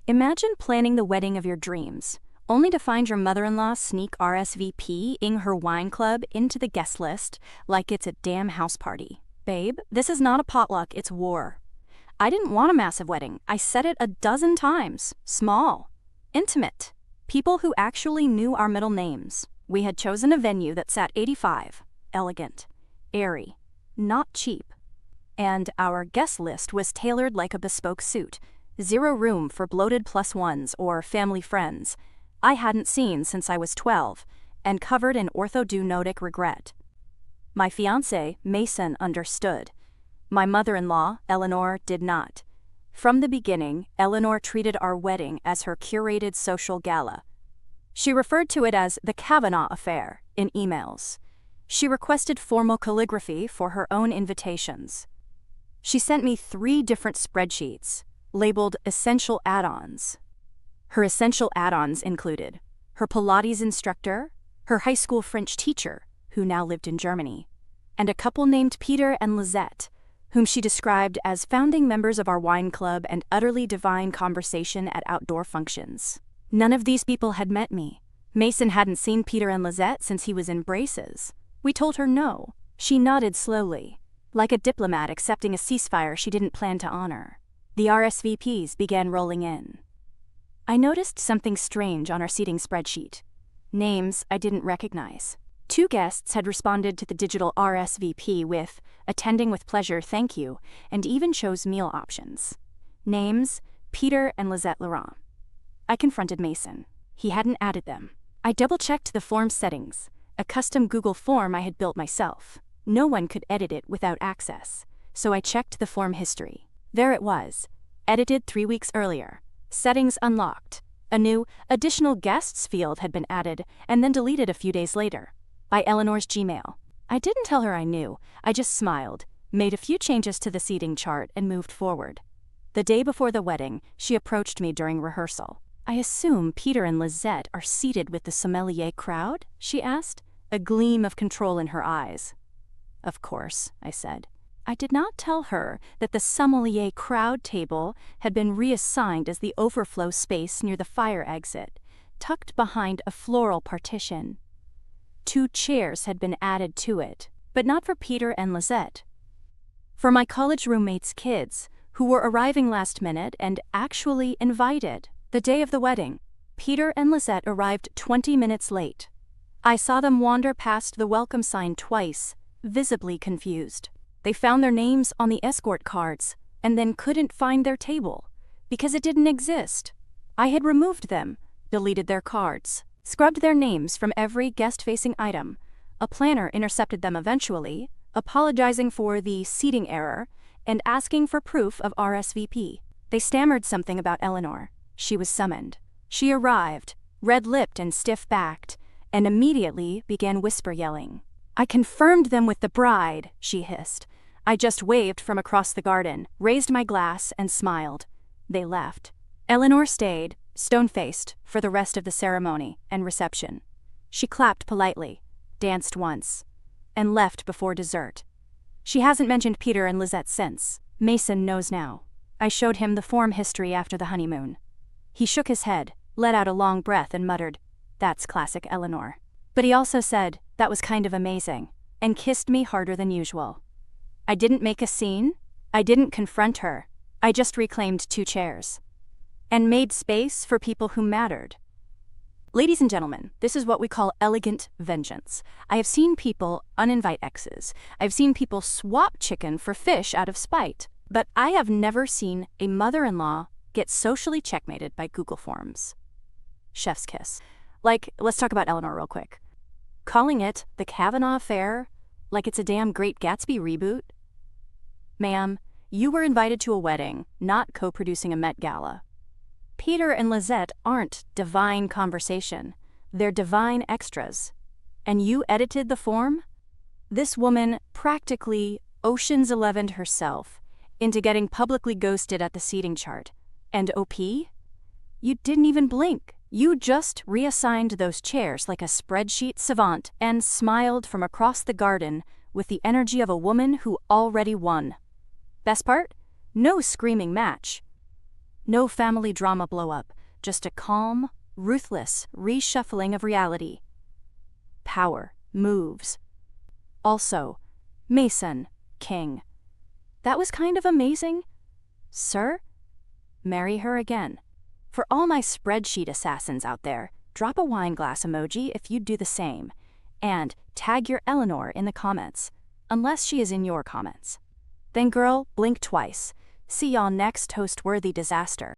Imagine planning the wedding of your dreams, only to find your mother-in-law sneak RSVP-ing her wine club into the guest list like it's a damn house party. Babe, this is not a potluck, it's war. I didn't want a massive wedding. I said it a dozen times. Small. Intimate. People who actually knew our middle names. We had chosen a venue that sat 85. Elegant. Airy. Not cheap. And our guest list was tailored like a bespoke suit. Zero room for bloated plus ones or family friends I hadn't seen since I was 12, and covered in orthodontic regret. My fiancé, Mason, understood. My mother-in-law, Eleanor, did not. From the beginning, Eleanor treated our wedding as her curated social gala. She referred to it as the Kavanaugh affair in emails. She requested formal calligraphy for her own invitations. She sent me 3 different spreadsheets, labeled essential add-ons. Her essential add-ons included her Pilates instructor, her high school French teacher, who now lived in Germany, and a couple named Peter and Lizette, whom she described as founding members of our wine club and utterly divine conversation at outdoor functions. None of these people had met me. Mason hadn't seen Peter and Lizette since he was in braces. We told her no. She nodded slowly, like a diplomat accepting a ceasefire she didn't plan to honor. The RSVPs began rolling in. I noticed something strange on our seating spreadsheet. Names I didn't recognize. 2 guests had responded to the digital RSVP with, "Attending with pleasure, thank you," and even chose meal options. Names, Peter and Lizette Laurent. I confronted Mason. He hadn't added them. I double-checked the form settings, a custom Google form I had built myself. No one could edit it without access, so I checked the form history. There it was, edited 3 weeks earlier. Settings unlocked. A new additional guests field had been added and then deleted a few days later. By Eleanor's Gmail. I didn't tell her I knew. I just smiled, made a few changes to the seating chart, and moved forward. The day before the wedding, she approached me during rehearsal. "I assume Peter and Lizette are seated with the sommelier crowd?" she asked, a gleam of control in her eyes. "Of course," I said. I did not tell her that the sommelier crowd table had been reassigned as the overflow space near the fire exit, tucked behind a floral partition. 2 chairs had been added to it, but not for Peter and Lizette. For my college roommates' kids, who were arriving last minute and actually invited. The day of the wedding, Peter and Lizette arrived 20 minutes late. I saw them wander past the welcome sign twice, visibly confused. They found their names on the escort cards and then couldn't find their table because it didn't exist. I had removed them, deleted their cards, scrubbed their names from every guest-facing item. A planner intercepted them eventually, apologizing for the seating error and asking for proof of RSVP. They stammered something about Eleanor. She was summoned. She arrived, red-lipped and stiff-backed, and immediately began whisper yelling. "I confirmed them with the bride," she hissed. I just waved from across the garden, raised my glass, and smiled. They left. Eleanor stayed, stone-faced, for the rest of the ceremony and reception. She clapped politely, danced once, and left before dessert. She hasn't mentioned Peter and Lizette since. Mason knows now. I showed him the form history after the honeymoon. He shook his head, let out a long breath, and muttered, "That's classic Eleanor." But he also said, "That was kind of amazing," and kissed me harder than usual. I didn't make a scene. I didn't confront her. I just reclaimed 2 chairs. And made space for people who mattered. Ladies and gentlemen, this is what we call elegant vengeance. I have seen people uninvite exes. I've seen people swap chicken for fish out of spite. But I have never seen a mother-in-law get socially checkmated by Google Forms. Chef's kiss. Let's talk about Eleanor real quick. Calling it the Kavanaugh affair like it's a damn Great Gatsby reboot? Ma'am, you were invited to a wedding, not co-producing a Met Gala. Peter and Lizette aren't divine conversation. They're divine extras. And you edited the form? This woman practically Ocean's 11'd herself into getting publicly ghosted at the seating chart. And OP? You didn't even blink. You just reassigned those chairs like a spreadsheet savant and smiled from across the garden with the energy of a woman who already won. Best part? No screaming match. No family drama blow-up, just a calm, ruthless reshuffling of reality. Power moves. Also, Mason, king. That was kind of amazing. Sir? Marry her again. For all my spreadsheet assassins out there, drop a wine glass emoji if you'd do the same. And tag your Eleanor in the comments, unless she is in your comments. Then girl, blink twice. See y'all next toast-worthy disaster.